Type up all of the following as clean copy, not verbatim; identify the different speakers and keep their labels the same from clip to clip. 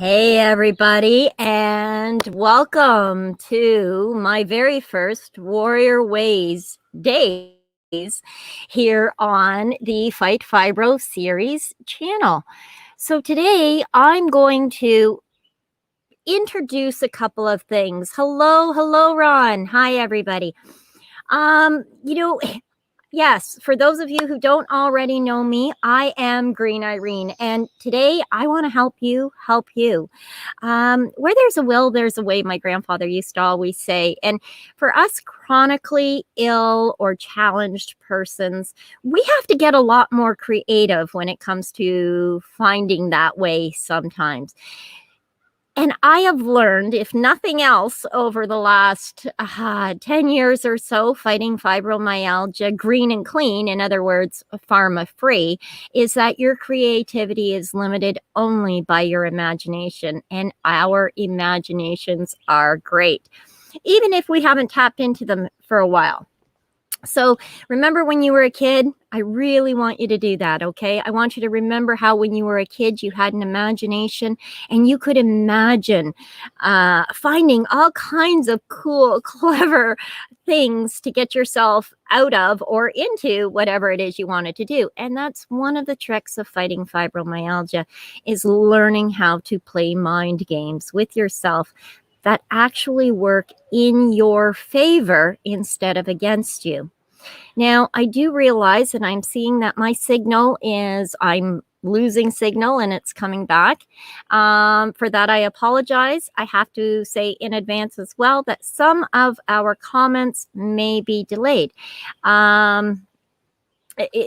Speaker 1: Hey, everybody, and welcome to my very first Warrior Ways days here on the Fight Fibro series channel. So today I'm going to introduce a couple of things. Hello, Ron. Hi, everybody. Um, you know, Yes, for those of you who don't already know me, I am Green Irene, and today I want to help you help you. Where there's a will, there's a way, my grandfather used to always say. And for us chronically ill or challenged persons, we have to get a lot more creative when it comes to finding that way sometimes. And I have learned, if nothing else, over the last 10 years or so, fighting fibromyalgia green and clean, in other words, pharma free, is that your creativity is limited only by your imagination. And our imaginations are great, even if we haven't tapped into them for a while. So remember when you were a kid? I really want you to do that, okay? I want you to remember how when you were a kid, you had an imagination and you could imagine finding all kinds of cool, clever things to get yourself out of or into whatever it is you wanted to do. And that's one of the tricks of fighting fibromyalgia, is learning how to play mind games with yourself that actually work in your favor instead of against you. Now, I do realize that I'm seeing that my signal I'm losing signal and it's coming back. For that, I apologize. I have to say in advance as well that some of our comments may be delayed.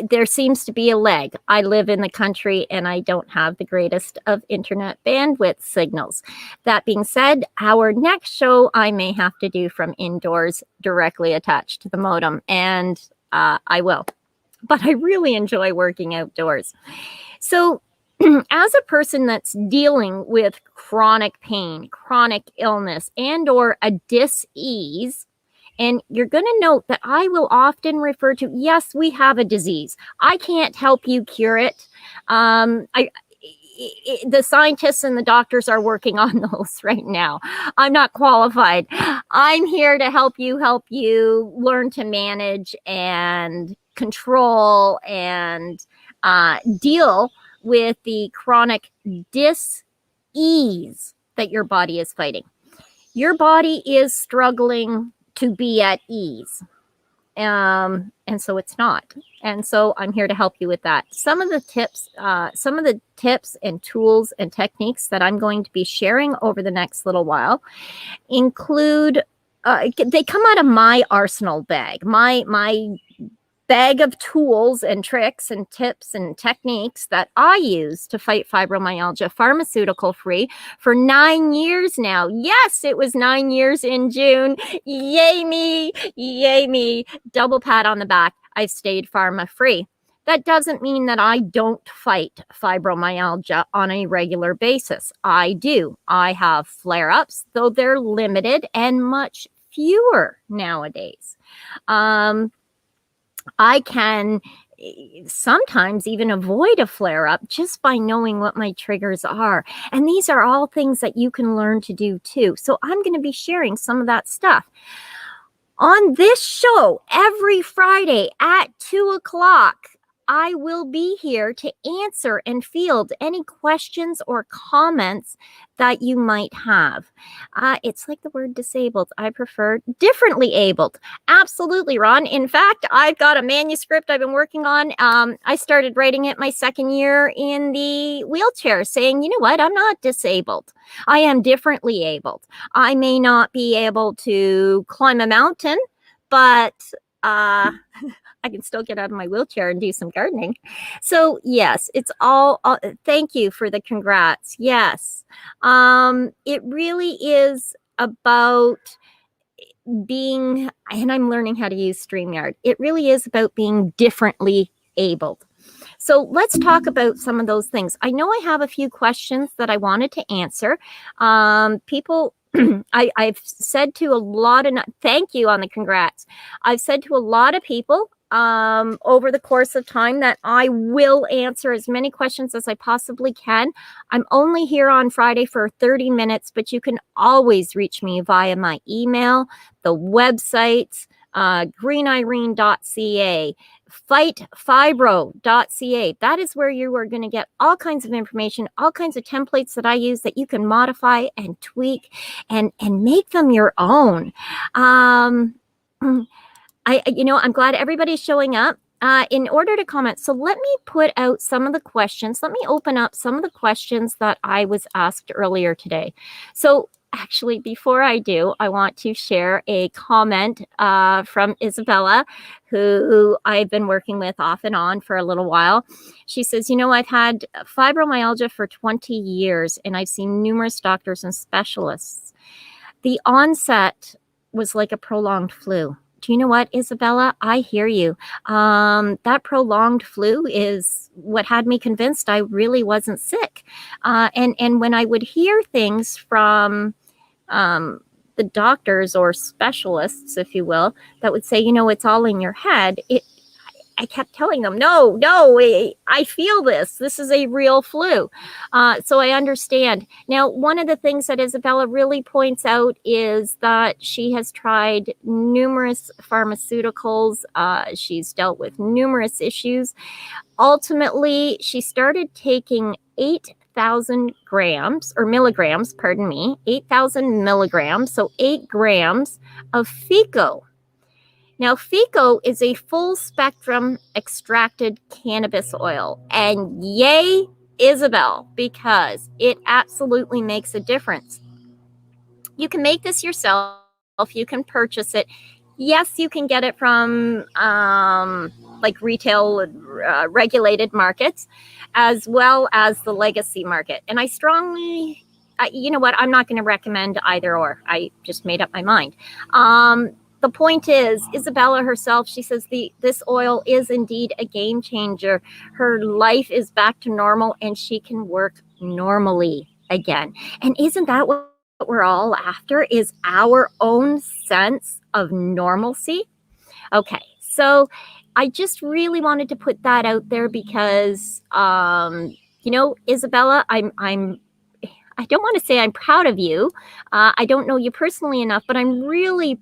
Speaker 1: There seems to be a lag. I live in the country and I don't have the greatest of internet bandwidth signals. That being said, our next show I may have to do from indoors directly attached to the modem, and I will. But I really enjoy working outdoors. So as a person that's dealing with chronic pain, chronic illness, and or a dis-ease, and you're going to note that I will often refer to, yes, we have a disease. I can't help you cure it. The scientists and the doctors are working on those right now. I'm not qualified. I'm here to help you learn to manage and control and deal with the chronic dis-ease that your body is fighting. Your body is struggling to be at ease. And so it's not. And so I'm here to help you with that. Some of the tips and tools and techniques that I'm going to be sharing over the next little while include, they come out of my arsenal bag, my bag of tools and tricks and tips and techniques that I use to fight fibromyalgia pharmaceutical free for 9 years now. Yes, it was 9 years in June. Yay me, yay me. Double pat on the back. I've stayed pharma free. That doesn't mean that I don't fight fibromyalgia on a regular basis. I do. I have flare-ups, though they're limited and much fewer nowadays. I can sometimes even avoid a flare-up just by knowing what my triggers are. And these are all things that you can learn to do too. So I'm going to be sharing some of that stuff. On this show, every Friday at 2:00, I will be here to answer and field any questions or comments that you might have. It's like the word disabled. I prefer differently abled. Absolutely, Ron. In fact, I've got a manuscript I've been working on. I started writing it my second year in the wheelchair, saying, you know what, I'm not disabled. I am differently abled. I may not be able to climb a mountain, but I can still get out of my wheelchair and do some gardening. So yes, it's all, thank you for the congrats. Yes. It really is about being, and I'm learning how to use StreamYard. It really is about being differently abled. So let's talk about some of those things. I know I have a few questions that I wanted to answer. People, I've said to a lot of, thank you on the congrats. I've said to a lot of people, over the course of time that I will answer as many questions as I possibly can. I'm only here on Friday for 30 minutes, but you can always reach me via my email, the website, greenirene.ca, fightfibro.ca. That is where you are going to get all kinds of information, all kinds of templates that I use that you can modify and tweak and make them your own. I'm glad everybody's showing up. In order to comment, so let me put out some of the questions. Let me open up some of the questions that I was asked earlier today. So actually, before I do, I want to share a comment from Isabella, who I've been working with off and on for a little while. She says, I've had fibromyalgia for 20 years, and I've seen numerous doctors and specialists. The onset was like a prolonged flu. Do you know what, Isabella? I hear you. That prolonged flu is what had me convinced I really wasn't sick. And when I would hear things from the doctors or specialists, if you will, that would say, it's all in your head, I kept telling them, no, I feel this. This is a real flu. So I understand. Now, one of the things that Isabella really points out is that she has tried numerous pharmaceuticals. She's dealt with numerous issues. Ultimately, she started taking 8,000 grams or milligrams, 8,000 milligrams, so 8 grams of FICO. Now, FICO is a full spectrum extracted cannabis oil, and yay, Isabel, because it absolutely makes a difference. You can make this yourself. You can purchase it. Yes, you can get it from like retail regulated markets, as well as the legacy market. And I strongly, you know what, I'm not going to recommend either or. I just made up my mind. The point is, Isabella herself, she says this oil is indeed a game changer. Her life is back to normal and she can work normally again. And isn't that what we're all after, is our own sense of normalcy? Okay, so I just really wanted to put that out there because, Isabella, I don't want to say I'm proud of you. I don't know you personally enough, but I'm really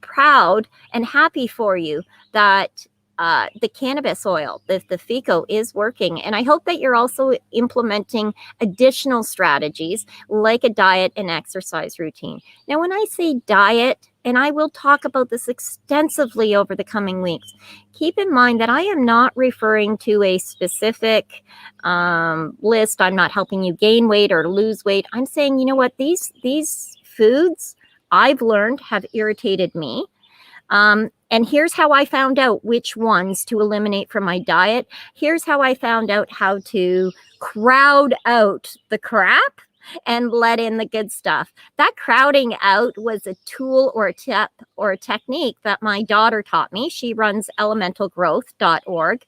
Speaker 1: proud and happy for you that the cannabis oil, the FICO, is working. And I hope that you're also implementing additional strategies like a diet and exercise routine. Now, when I say diet, and I will talk about this extensively over the coming weeks, keep in mind that I am not referring to a specific list. I'm not helping you gain weight or lose weight. I'm saying, these foods I've learned have irritated me. And here's how I found out which ones to eliminate from my diet. Here's how I found out how to crowd out the crap and let in the good stuff. That crowding out was a tool or a tip or a technique that my daughter taught me. She runs elementalgrowth.org.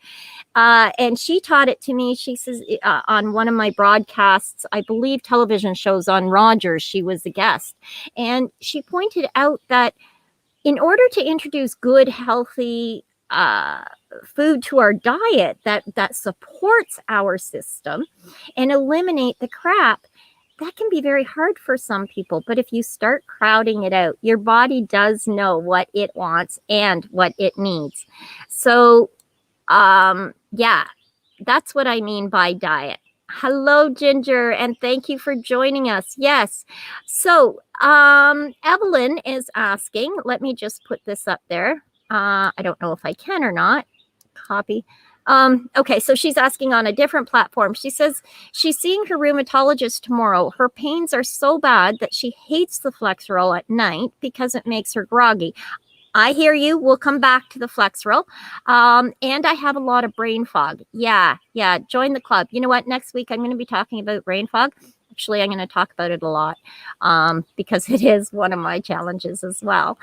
Speaker 1: And she taught it to me. She says on one of my broadcasts, I believe television shows on Rogers, she was a guest. And she pointed out that in order to introduce good, healthy food to our diet that supports our system and eliminate the crap, that can be very hard for some people. But if you start crowding it out, your body does know what it wants and what it needs. So, yeah, that's what I mean by diet. Hello, Ginger, and thank you for joining us. Yes. So, Evelyn is asking, let me just put this up there. I don't know if I can or not. Copy. Okay, so she's asking on a different platform. She says she's seeing her rheumatologist tomorrow. Her pains are so bad that she hates the Flexeril at night because it makes her groggy. I hear you. We'll come back to the Flexeril. And I have a lot of brain fog. Yeah. Join the club. You know what? Next week, I'm going to be talking about brain fog. Actually, I'm going to talk about it a lot because it is one of my challenges as well.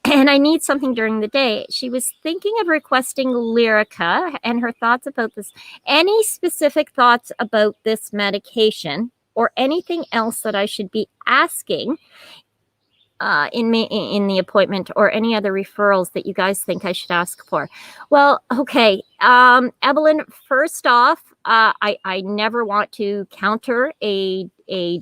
Speaker 1: And I need something during the day. She was thinking of requesting Lyrica and her thoughts about this. Any specific thoughts about this medication or anything else that I should be asking in the appointment, or any other referrals that you guys think I should ask for? Well, okay, Evelyn, first off, I never want to counter a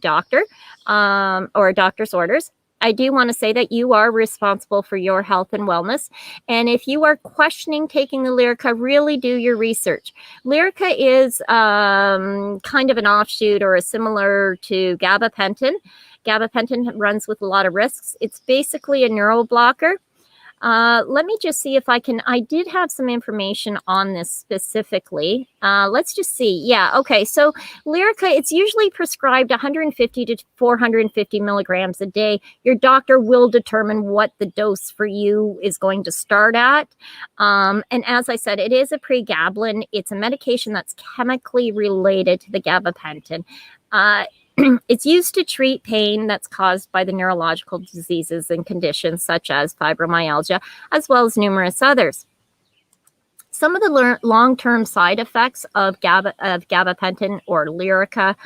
Speaker 1: doctor or a doctor's orders. I do want to say that you are responsible for your health and wellness. And if you are questioning taking the Lyrica, really do your research. Lyrica is kind of an offshoot or a similar to gabapentin. Gabapentin runs with a lot of risks. It's basically a neuroblocker. Let me just see if I did have some information on this specifically. Let's just see. Yeah, okay. So Lyrica, it's usually prescribed 150 to 450 milligrams a day. Your doctor will determine what the dose for you is going to start at. And as I said, it is a pregabalin. It's a medication that's chemically related to the gabapentin. It's used to treat pain that's caused by the neurological diseases and conditions such as fibromyalgia, as well as numerous others. Some of the long-term side effects of gabapentin or Lyrica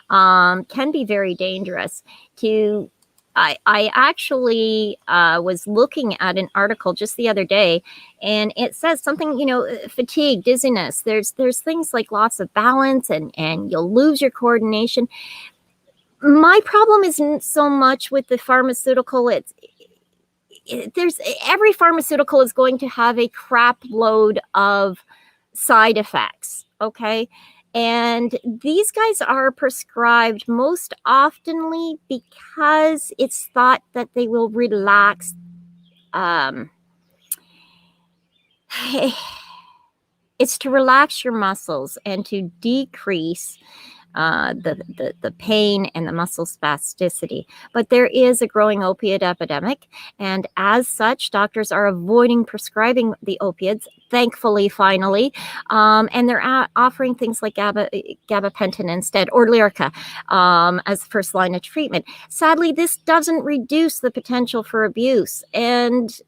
Speaker 1: can be very dangerous. I actually was looking at an article just the other day, and it says something, fatigue, dizziness. There's things like loss of balance, and you'll lose your coordination. My problem isn't so much with the pharmaceutical. Every pharmaceutical is going to have a crap load of side effects, okay? And these guys are prescribed most oftenly because it's thought that they will relax. It's to relax your muscles and to decrease the pain and the muscle spasticity. But there is a growing opiate epidemic, and as such, doctors are avoiding prescribing the opiates, thankfully, finally, and they're offering things like gabapentin instead, or Lyrica, as first line of treatment. Sadly, this doesn't reduce the potential for abuse, and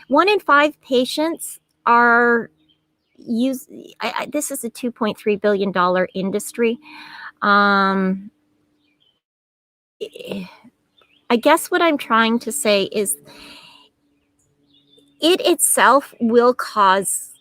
Speaker 1: 1 in 5 patients are this is a $2.3 billion industry. I guess what I'm trying to say is it itself will cause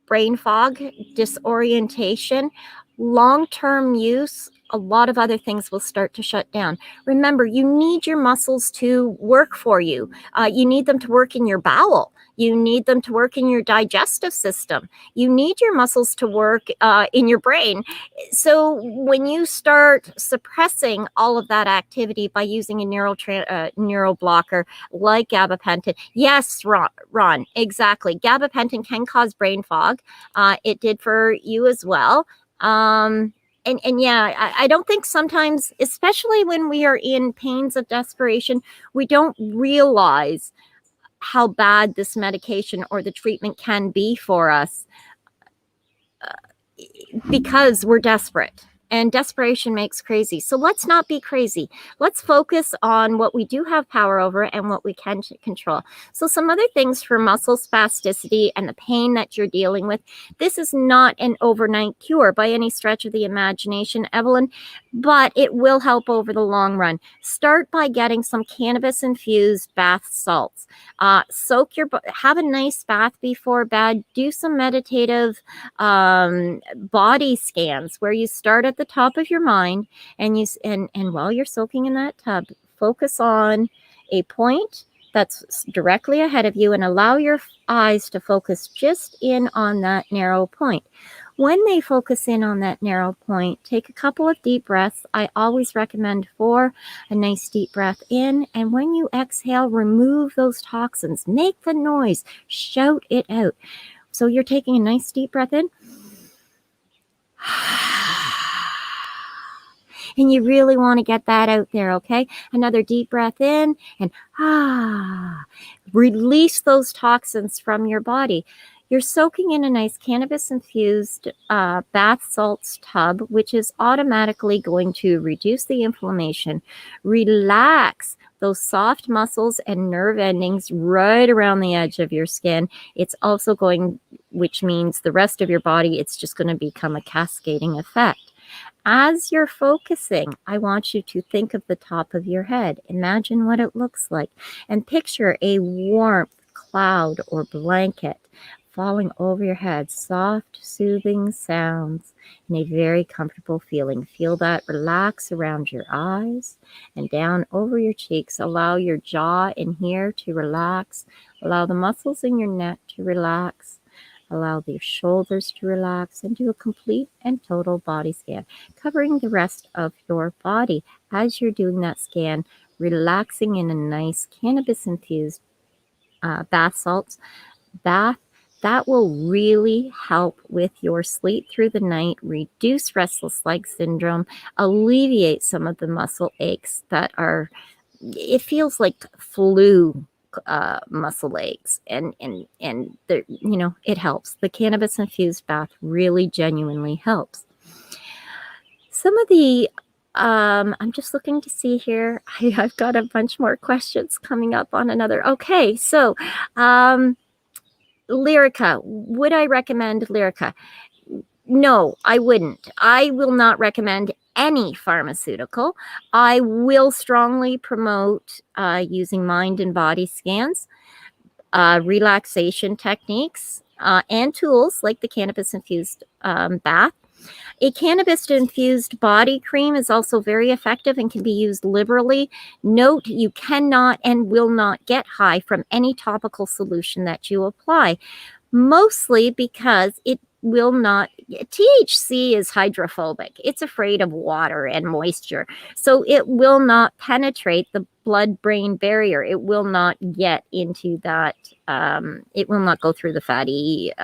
Speaker 1: brain fog, disorientation, long-term use. A lot of other things will start to shut down. Remember, you need your muscles to work for you. You need them to work in your bowel. You need them to work in your digestive system. You need your muscles to work in your brain. So when you start suppressing all of that activity by using a neural blocker like gabapentin, yes, Ron, exactly. Gabapentin can cause brain fog. It did for you as well. And yeah, I don't think sometimes, especially when we are in pains of desperation, we don't realize how bad this medication or the treatment can be for us because we're desperate. And desperation makes crazy. So let's not be crazy. Let's focus on what we do have power over and what we can control. So some other things for muscle spasticity and the pain that you're dealing with. This is not an overnight cure by any stretch of the imagination, Evelyn, but it will help over the long run. Start by getting some cannabis-infused bath salts. Have a nice bath before bed. Do some meditative body scans where you start at the top of your mind, and while you're soaking in that tub, focus on a point that's directly ahead of you and allow your eyes to focus just in on that narrow point. When they focus in on that narrow point, take a couple of deep breaths. I always recommend 4, a nice deep breath in, and when you exhale, remove those toxins. Make the noise, shout it out. So you're taking a nice deep breath in. And you really want to get that out there, okay? Another deep breath in, and release those toxins from your body. You're soaking in a nice cannabis-infused bath salts tub, which is automatically going to reduce the inflammation, relax those soft muscles and nerve endings right around the edge of your skin. It's also which means the rest of your body, it's just going to become a cascading effect. As you're focusing, I want you to think of the top of your head. Imagine what it looks like and picture a warmth cloud or blanket falling over your head, soft, soothing sounds and a very comfortable feeling. Feel that relax around your eyes and down over your cheeks. Allow your jaw in here to relax. Allow the muscles in your neck to relax. Allow the shoulders to relax and do a complete and total body scan, covering the rest of your body. As you're doing that scan, relaxing in a nice cannabis-infused bath salts bath, that will really help with your sleep through the night, reduce restless leg syndrome, alleviate some of the muscle aches that are, it feels like flu muscle aches, and it helps. The cannabis infused bath really genuinely helps. Some of the I'm just looking to see here. I've got a bunch more questions coming up on another. Okay, so Lyrica, would I recommend Lyrica? No, I wouldn't. I will not recommend any pharmaceutical. I will strongly promote using mind and body scans, relaxation techniques, and tools like the cannabis-infused bath. A cannabis-infused body cream is also very effective and can be used liberally. Note, you cannot and will not get high from any topical solution that you apply, mostly because it will not. THC is hydrophobic. It's afraid of water and moisture. So it will not penetrate the blood-brain barrier. It will not get into that. It will not go through the fatty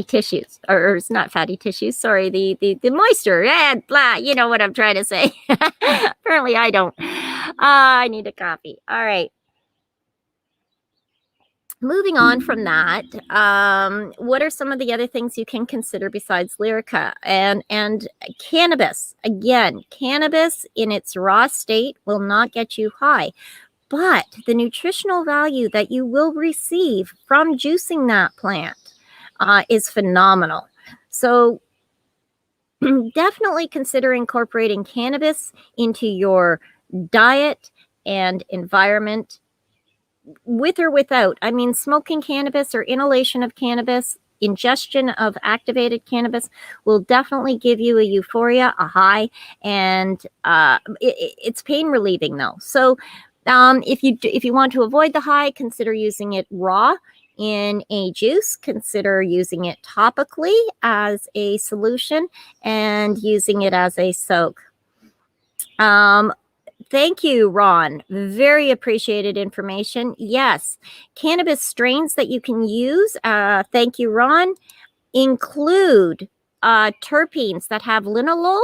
Speaker 1: tissues, or it's not fatty tissues. Sorry, the moisture and blah. You know what I'm trying to say. Apparently I don't. I need a coffee. All right. Moving on from that, what are some of the other things you can consider besides Lyrica? And cannabis? Again, cannabis in its raw state will not get you high, but the nutritional value that you will receive from juicing that plant is phenomenal. So definitely consider incorporating cannabis into your diet and environment, with or without. I mean, smoking cannabis or inhalation of cannabis, ingestion of activated cannabis will definitely give you a euphoria, a high, and it's pain relieving though. So if you want to avoid the high, consider using it raw in a juice. Consider using it topically as a solution and using it as a soak. Thank you, Ron. Very appreciated information. Yes, cannabis strains that you can use, thank you, Ron, include terpenes that have linalool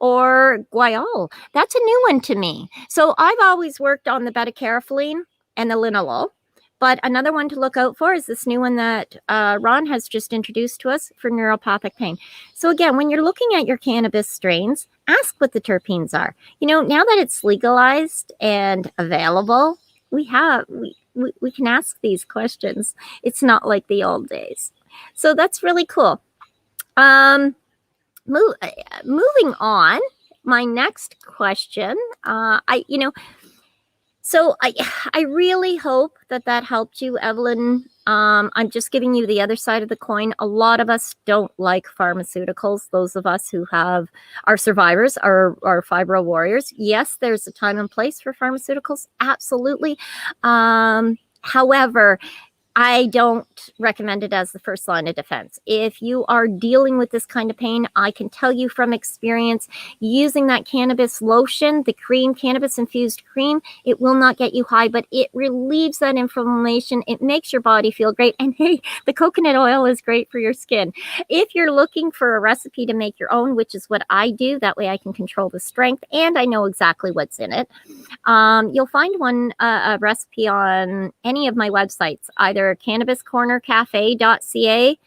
Speaker 1: or guaiol. That's a new one to me. So I've always worked on the beta-carotene and the linalool. But another one to look out for is this new one that Ron has just introduced to us for neuropathic pain. So again, when you're looking at your cannabis strains, ask what the terpenes are. You know, now that it's legalized and available, we can ask these questions. It's not like the old days. So that's really cool. Moving on, my next question, So I really hope that helped you, Evelyn. I'm just giving you the other side of the coin. A lot of us don't like pharmaceuticals. Those of us who are survivors, are fibro warriors. Yes, there's a time and place for pharmaceuticals. Absolutely. However, I don't recommend it as the first line of defense. If you are dealing with this kind of pain, I can tell you from experience, using that cannabis lotion, the cream, cannabis-infused cream, it will not get you high, but it relieves that inflammation. It makes your body feel great. And hey, the coconut oil is great for your skin. If you're looking for a recipe to make your own, which is what I do, that way I can control the strength and I know exactly what's in it. You'll find a recipe on any of my websites, either cannabiscornercafe.ca,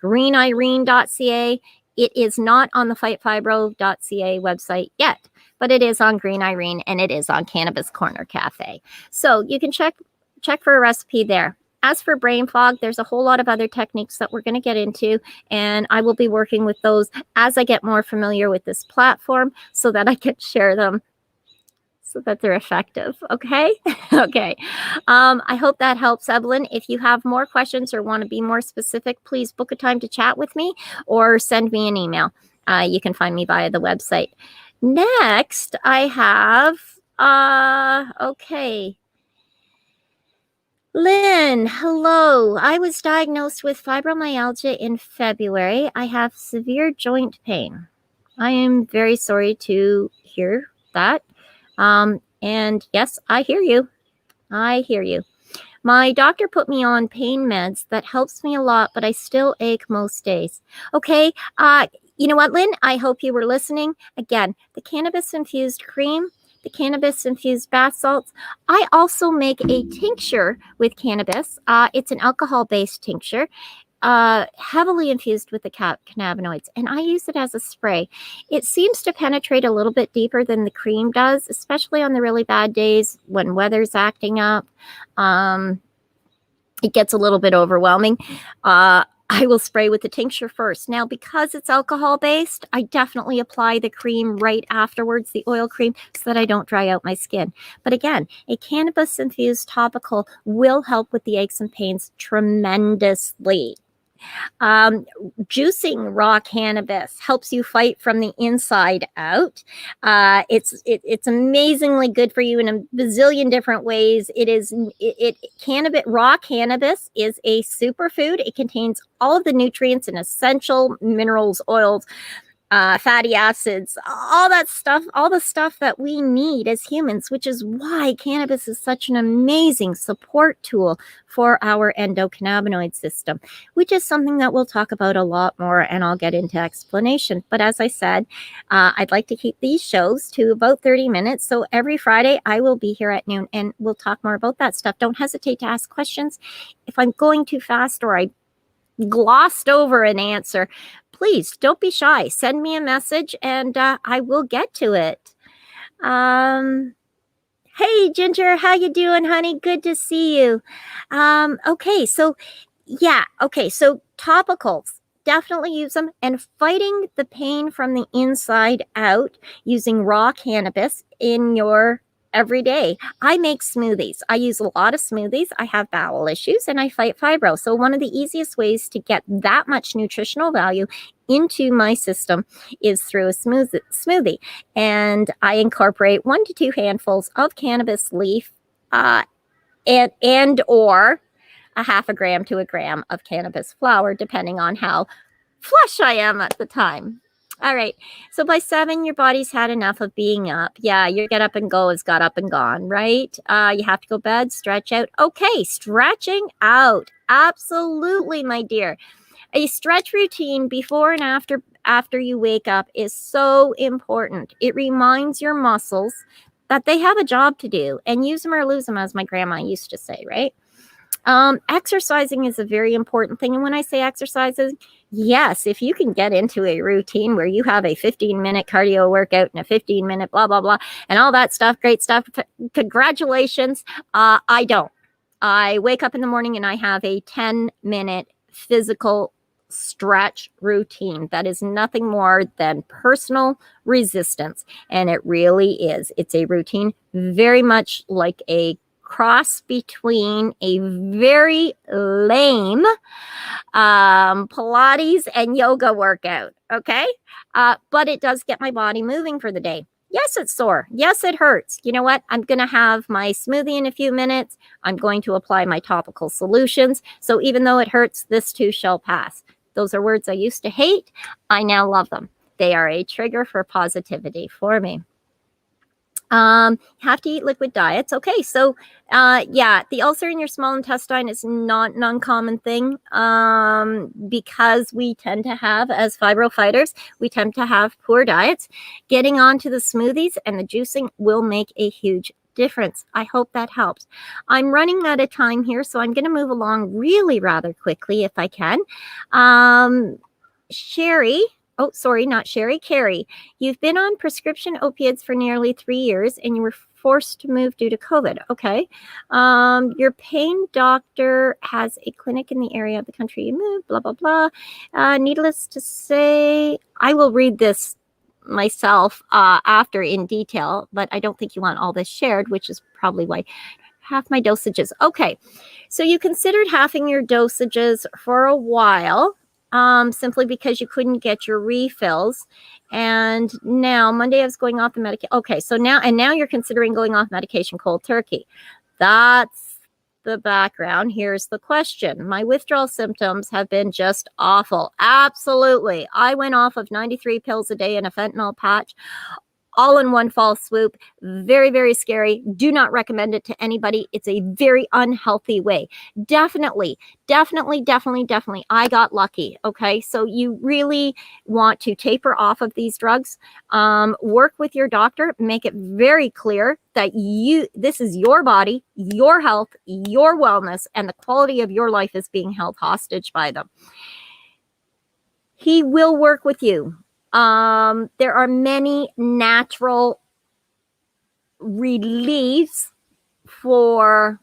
Speaker 1: greenirene.ca. It is not on the fightfibro.ca website yet, but it is on Green Irene and it is on Cannabis Corner Cafe. So you can check for a recipe there. As for brain fog, there's a whole lot of other techniques that we're going to get into, and I will be working with those as I get more familiar with this platform so that I can share them so that they're effective. Okay. Okay. I hope that helps, Evelyn. If you have more questions or want to be more specific, please book a time to chat with me or send me an email. You can find me via the website. Next, I have, okay. Lynn, hello. I was diagnosed with fibromyalgia in February. I have severe joint pain. I am very sorry to hear that. And yes, I hear you. I hear you. My doctor put me on pain meds that helps me a lot, but I still ache most days. Okay. You know what, Lynn? I hope you were listening. Again, the cannabis-infused cream, the cannabis-infused bath salts. I also make a tincture with cannabis. It's an alcohol-based tincture, heavily infused with the cannabinoids, and I use it as a spray. It seems to penetrate a little bit deeper than the cream does, especially on the really bad days when weather's acting up. It gets a little bit overwhelming. I will spray with the tincture first. Now, because it's alcohol-based, I definitely apply the cream right afterwards, the oil cream, so that I don't dry out my skin. But again, a cannabis-infused topical will help with the aches and pains tremendously. Juicing raw cannabis helps you fight from the inside out. It's amazingly good for you in a bazillion different ways. Raw cannabis is a superfood. It contains all of the nutrients and essential minerals, oils, fatty acids, all that stuff, all the stuff that we need as humans, which is why cannabis is such an amazing support tool for our endocannabinoid system, which is something that we'll talk about a lot more, and I'll get into explanation. But as I said, I'd like to keep these shows to about 30 minutes. So every Friday I will be here at noon, and we'll talk more about that stuff. Don't hesitate to ask questions. If I'm going too fast or I glossed over an answer, please don't be shy. Send me a message and I will get to it. Hey, Ginger, how you doing, honey? Good to see you. Okay, so topicals. Definitely use them, and fighting the pain from the inside out using raw cannabis in your every day. I make smoothies. I use a lot of smoothies. I have bowel issues and I fight fibro. So one of the easiest ways to get that much nutritional value into my system is through a smoothie. And I incorporate 1 to 2 handfuls of cannabis leaf and or a half a gram to a gram of cannabis flower, depending on how flush I am at the time. All right. So by 7, your body's had enough of being up. Yeah, your get up and go has got up and gone, right? You have to go to bed, stretch out. Okay, stretching out. Absolutely, my dear. A stretch routine before and after you wake up is so important. It reminds your muscles that they have a job to do, and use them or lose them, as my grandma used to say, right? Exercising is a very important thing. And when I say exercising, yes, if you can get into a routine where you have a 15-minute cardio workout and a 15-minute blah, blah, blah, and all that stuff, great stuff, congratulations. I don't. I wake up in the morning and I have a 10-minute physical stretch routine that is nothing more than personal resistance. And it really is. It's a routine very much like a cross between a very lame Pilates and yoga workout. Okay. But it does get my body moving for the day. Yes, it's sore. Yes, it hurts. You know what? I'm going to have my smoothie in a few minutes. I'm going to apply my topical solutions. So even though it hurts, this too shall pass. Those are words I used to hate. I now love them. They are a trigger for positivity for me. Have to eat liquid diets. Okay, so the ulcer in your small intestine is not an uncommon thing because we tend to have, as Fibro Fighters, we tend to have poor diets. Getting onto the smoothies and the juicing will make a huge difference. I hope that helps. I'm running out of time here, so I'm going to move along really rather quickly if I can. Sherry, Oh, sorry, not Sherry, Carrie. You've been on prescription opiates for nearly 3 years and you were forced to move due to COVID. Okay. Your pain doctor has a clinic in the area of the country you moved, blah, blah, blah. Needless to say, I will read this myself after in detail, but I don't think you want all this shared, which is probably why half my dosages. Okay. So you considered halving your dosages for a while. Simply because you couldn't get your refills. And now Monday I was going off the medication. Okay, so now you're considering going off medication cold turkey. That's the background. Here's the question. My withdrawal symptoms have been just awful. Absolutely. I went off of 93 pills a day and a fentanyl patch, all in one fall swoop. Very, very scary. Do not recommend it to anybody. It's a very unhealthy way. Definitely. I got lucky. Okay. So you really want to taper off of these drugs. Work with your doctor. Make it very clear that this is your body, your health, your wellness, and the quality of your life is being held hostage by them. He will work with you. There are many natural reliefs for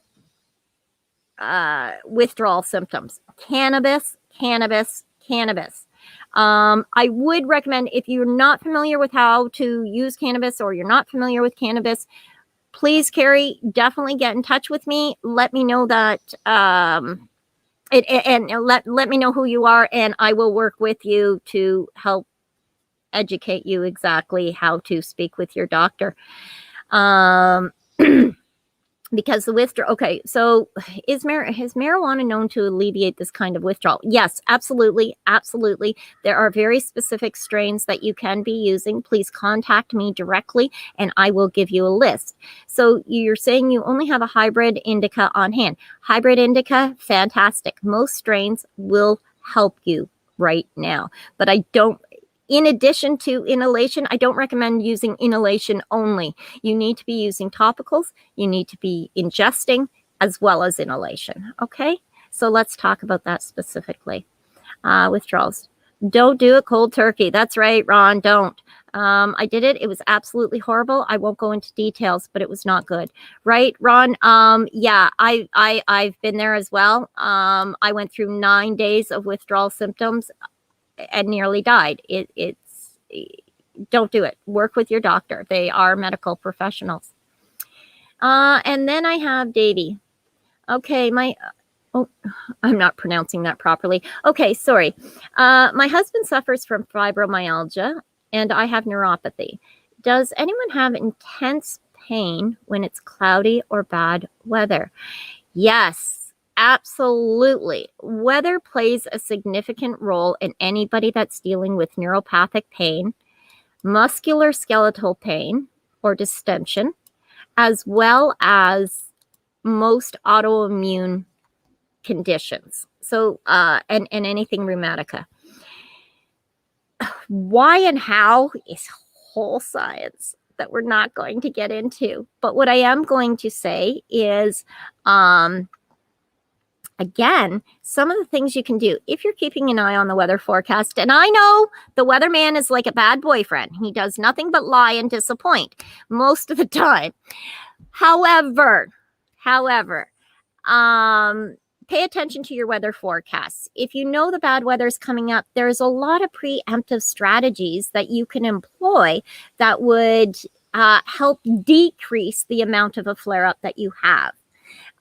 Speaker 1: withdrawal symptoms. Cannabis. I would recommend, if you're not familiar with how to use cannabis or you're not familiar with cannabis, please, Carrie, definitely get in touch with me. Let me know that, and let me know who you are, and I will work with you to help educate you exactly how to speak with your doctor. Because the withdrawal, okay, so is marijuana known to alleviate this kind of withdrawal? Yes, absolutely. There are very specific strains that you can be using. Please contact me directly and I will give you a list. So you're saying you only have a hybrid indica on hand. Hybrid indica, fantastic. Most strains will help you right now, but I don't. In addition to inhalation, I don't recommend using inhalation only. You need to be using topicals. You need to be ingesting as well as inhalation. Okay, so let's talk about that specifically. Withdrawals. Don't do it cold turkey. That's right, Ron, don't. I did it. It was absolutely horrible. I won't go into details, but it was not good. Right, Ron? Yeah, I've been there as well. I went through 9 days of withdrawal symptoms and nearly died. Don't do it. Work with your doctor. They are medical professionals. And then I have Davy. Okay, I'm not pronouncing that properly. Okay, sorry. My husband suffers from fibromyalgia and I have neuropathy. Does anyone have intense pain when it's cloudy or bad weather? Yes. Absolutely. Weather plays a significant role in anybody that's dealing with neuropathic pain, muscular skeletal pain or distension, as well as most autoimmune conditions. So, and anything rheumatica. Why and how is whole science that we're not going to get into. But what I am going to say is, again, some of the things you can do if you're keeping an eye on the weather forecast. And I know the weatherman is like a bad boyfriend. He does nothing but lie and disappoint most of the time. However, pay attention to your weather forecasts. If you know the bad weather is coming up, there's a lot of preemptive strategies that you can employ that would help decrease the amount of a flare-up that you have.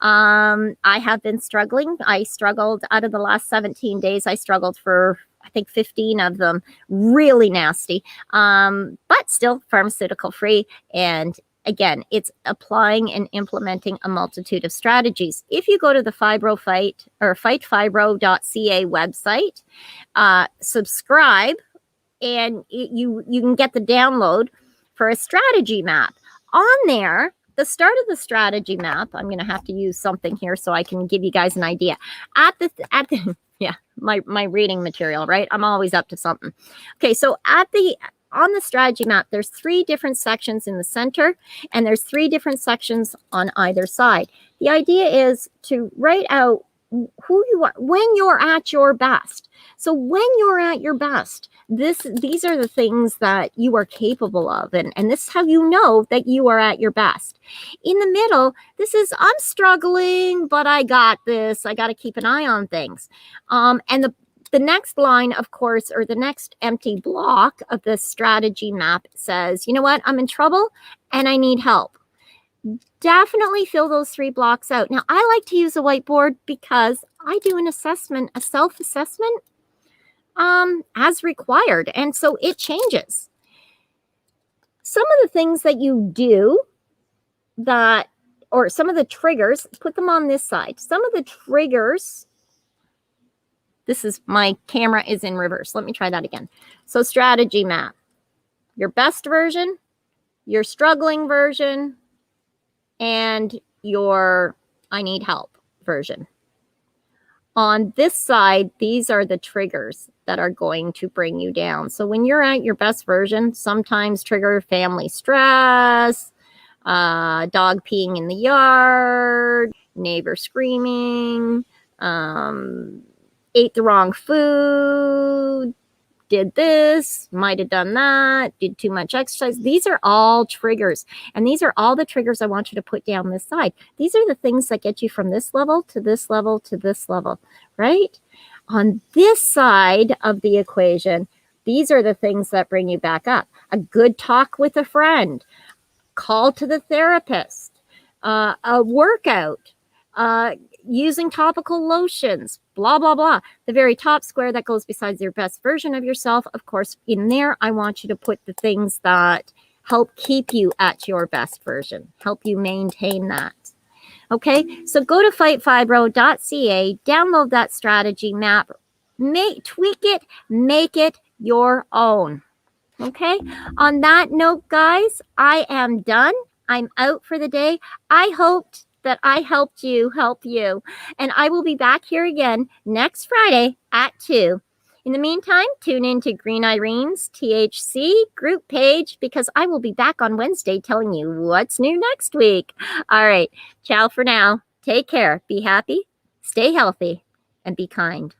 Speaker 1: I have been struggling. I struggled out of the last 17 days. I struggled for, I think, 15 of them. Really nasty, but still pharmaceutical free. And again, it's applying and implementing a multitude of strategies. If you go to the Fibro Fight or fightfibro.ca website, subscribe, and you can get the download for a strategy map. On there, the start of the strategy map, I'm going to have to use something here so I can give you guys an idea. Yeah, my reading material, right? I'm always up to something. Okay, so on the strategy map, there's 3 different sections in the center, and there's 3 different sections on either side. The idea is to write out who you are when you're at your best. So when you're at your best, these are the things that you are capable of, and this is how you know that you are at your best. In the middle, this is I'm struggling, but I got this. I got to keep an eye on things. And the next line, of course, or the next empty block of this strategy map says, you know what, I'm in trouble and I need help. Definitely fill those 3 blocks out. Now, I like to use a whiteboard because I do an assessment, a self-assessment, as required. And so it changes. Some of the things that you do that, or some of the triggers, put them on this side. Some of the triggers, this is, my camera is in reverse. Let me try that again. So strategy map, your best version, your struggling version, and your I need help version. On this side, these are the triggers that are going to bring you down. So when you're at your best version, sometimes trigger family stress, dog peeing in the yard, neighbor screaming, ate the wrong food, did this, might have done that, did too much exercise. These are all triggers. And these are all the triggers I want you to put down this side. These are the things that get you from this level to this level to this level, right? On this side of the equation, these are the things that bring you back up. A good talk with a friend, call to the therapist, a workout, using topical lotions, blah, blah, blah. The very top square that goes besides your best version of yourself, of course, in there, I want you to put the things that help keep you at your best version, help you maintain that. Okay, so go to fightfibro.ca, download that strategy map, tweak it, make it your own. Okay, on that note, guys, I am done. I'm out for the day. I hoped that I helped you help you. And I will be back here again next Friday at 2. In the meantime, tune in to Green Irene's THC group page because I will be back on Wednesday telling you what's new next week. All right, ciao for now. Take care. Be happy, stay healthy, and be kind.